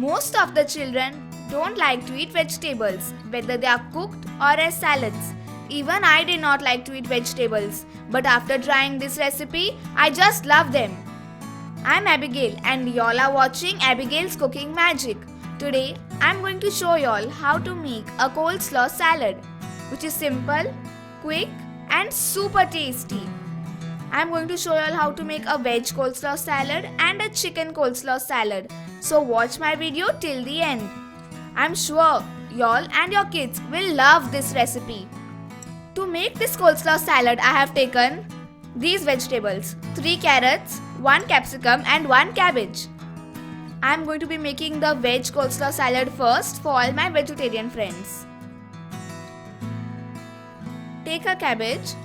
Most of the children don't like to eat vegetables, whether they are cooked or as salads. Even I did not like to eat vegetables, but after trying this recipe, I just love them. I'm Abigail and y'all are watching Abigail's Cooking Magic. Today, I'm going to show y'all how to make a coleslaw salad, which is simple, quick and super tasty. I'm going to show y'all how to make a veg coleslaw salad and a chicken coleslaw salad. So watch my video till the end. I'm sure y'all and your kids will love this recipe. To make this coleslaw salad, I have taken these vegetables: 3 carrots, 1 capsicum and 1 cabbage. I'm going to be making the veg coleslaw salad first for all my vegetarian friends. Take a cabbage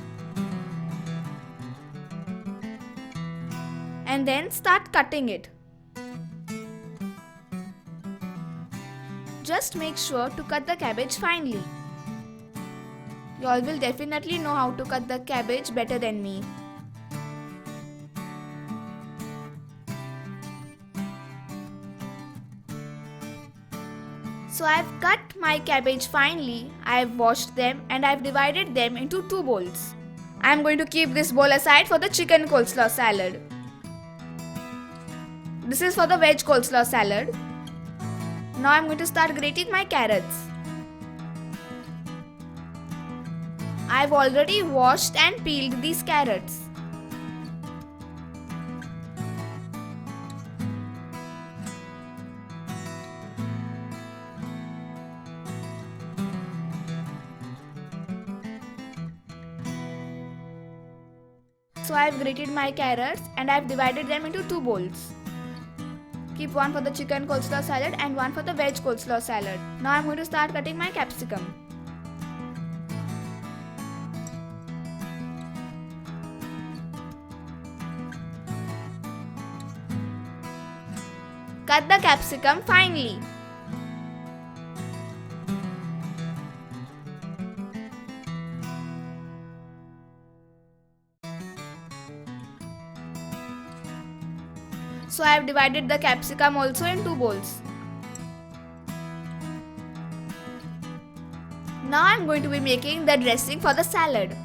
and then start cutting it. Just make sure to cut the cabbage finely. You all will definitely know how to cut the cabbage better than me. So I've cut my cabbage finely, I've washed them and I've divided them into 2 bowls. I'm going to keep this bowl aside for the chicken coleslaw salad. This is for the veg coleslaw salad. Now I'm going to start grating my carrots. I've already washed and peeled these carrots. So I've grated my carrots and I've divided them into 2 bowls. Keep one for the chicken coleslaw salad and one for the veg coleslaw salad. Now I'm going to start cutting my capsicum. Cut the capsicum finely. So I have divided the capsicum also in 2 bowls. Now I am going to be making the dressing for the salad.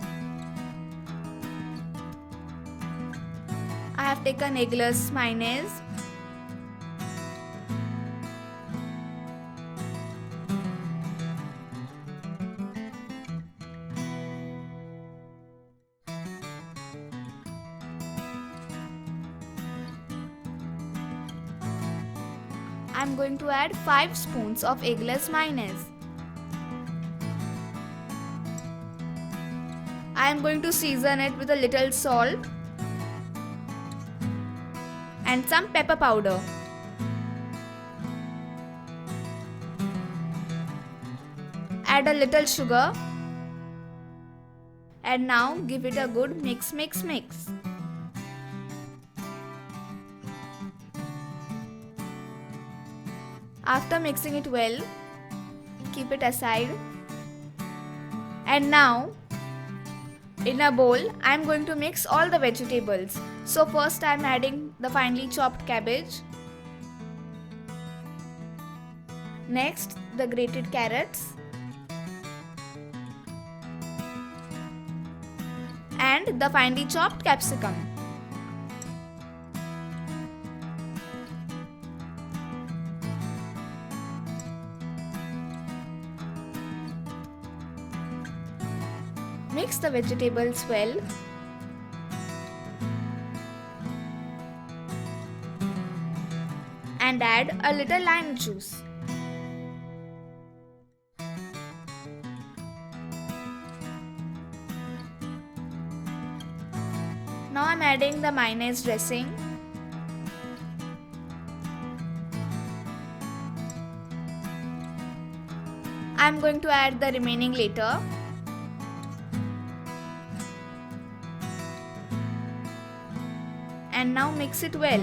I have taken eggless mayonnaise, I am going to add 5 spoons of eggless mayonnaise. I am going to season it with a little salt and some pepper powder. Add a little sugar and now give it a good mix. After mixing it well, keep it aside. And now, in a bowl, I am going to mix all the vegetables. So first I am adding the finely chopped cabbage. Next, the grated carrots. And the finely chopped capsicum. Mix the vegetables well. And add a little lime juice. Now I am adding the mayonnaise dressing. I am going to add the remaining later. And now mix it well.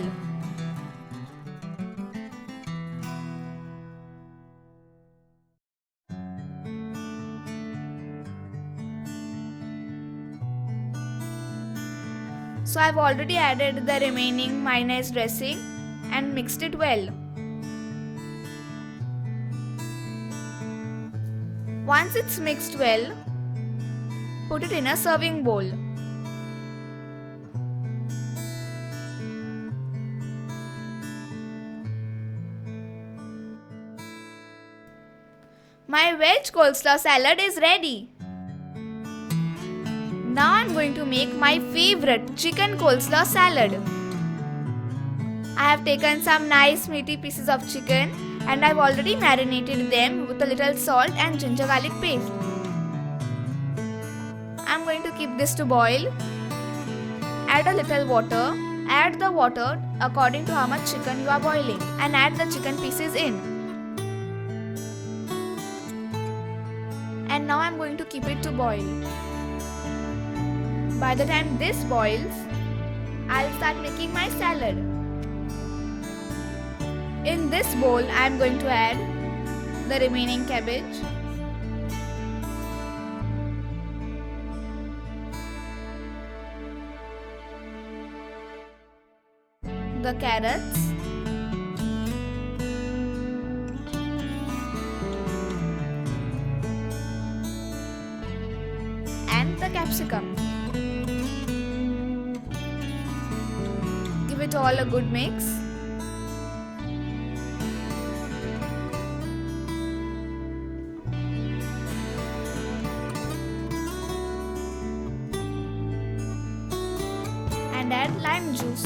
So I've already added the remaining mayonnaise dressing and mixed it well. Once it's mixed well, put it in a serving bowl. My veg coleslaw salad is ready. Now I'm going to make my favorite chicken coleslaw salad. I have taken some nice meaty pieces of chicken and I've already marinated them with a little salt and ginger garlic paste. I'm going to keep this to boil. Add a little water. Add the water according to how much chicken you are boiling and add the chicken pieces in. And now I'm going to keep it to boil. By the time this boils, I'll start making my salad. In this bowl, I'm going to add the remaining cabbage, the carrots, and the capsicum. Give it all a good mix. And add lime juice.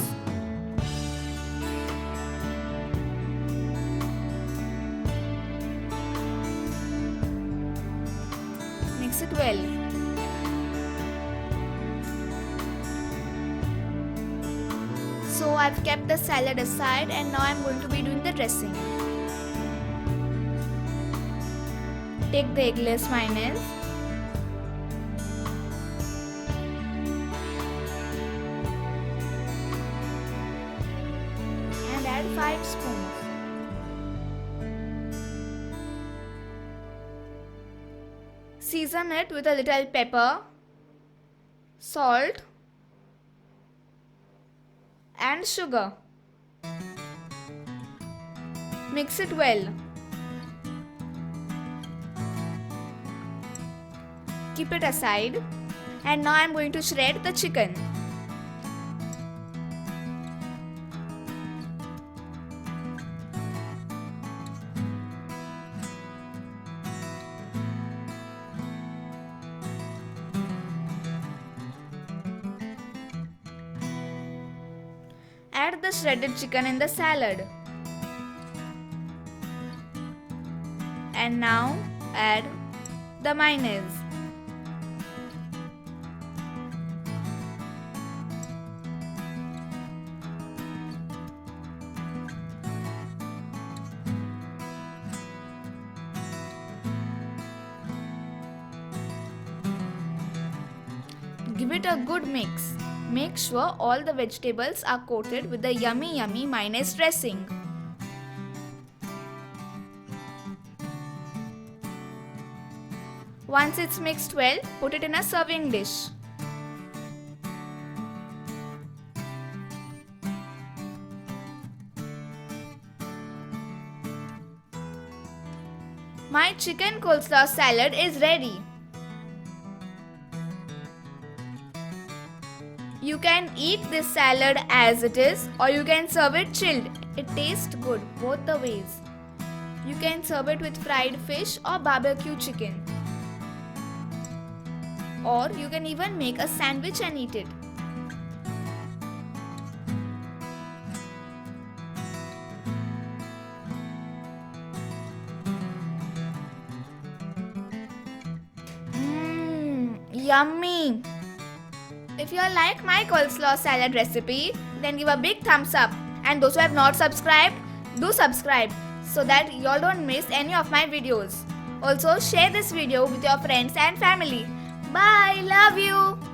Mix it well. So I've kept the salad aside and now I'm going to be doing the dressing. Take the eggless mayonnaise. And add 5 spoons. Season it with a little pepper, salt, and sugar. Mix it well. Keep it aside. And now I am going to shred the chicken. Add the shredded chicken in the salad. And now add the mayonnaise. Give it a good mix. Make sure all the vegetables are coated with the yummy mayonnaise dressing. Once it's mixed well, put it in a serving dish. My chicken coleslaw salad is ready. You can eat this salad as it is or you can serve it chilled. It tastes good both the ways. You can serve it with fried fish or barbecue chicken. Or you can even make a sandwich and eat it. Yummy! If you like my coleslaw salad recipe, then give a big thumbs up. And those who have not subscribed, do subscribe so that you all don't miss any of my videos. Also, share this video with your friends and family. Bye! Love you!